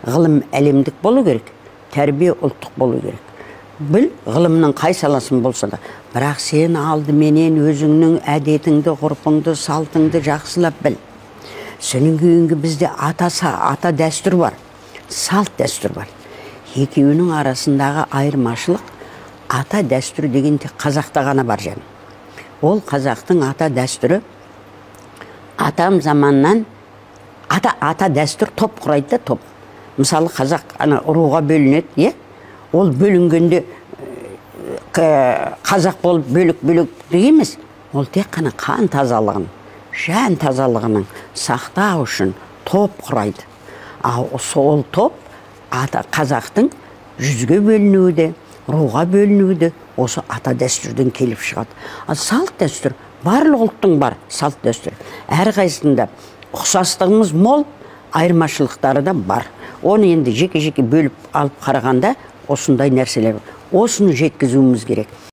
ғылым әлемдік болу керек, тәрбие ұлттық болу керек. Біл, ғылымның қай саласын болса да, бірақ сен алдыменен өзіңнің әдетіңді, ғұрпыңды, салтыңды жақсылап біл. Сенің кейінгі бізде ата дәстүр бар, салт дәстүр бар. Екеуінің арасындағы айырмашылық ата дәстүр деген тек қазақта ғана бар жаным. Ол қазақтың ата дәстүрі атам заманнан ата дәстүр топ құрайды да, топ. Мысалы қазақ руға бөлінеді, ол бөлінгенде қазақ болып бөлік емес. Ол тек қана қан тазалығын, жан тазалығының сақтау үшін топ құрайды. Сол топ қазақтың жүзге бөлінуі, руға бөлінуі осы ата дәстүрден келіп шығады. Салт дәстүр, барлық ұлттың бар салт дәстүр. Әрқайсысында ұқсастығымыз мол, айырмашылықтары да бар. Оны енді жеке-жеке бөліп алып қарағанда осындай нәрселер. Осыны жеткізуіміз керек.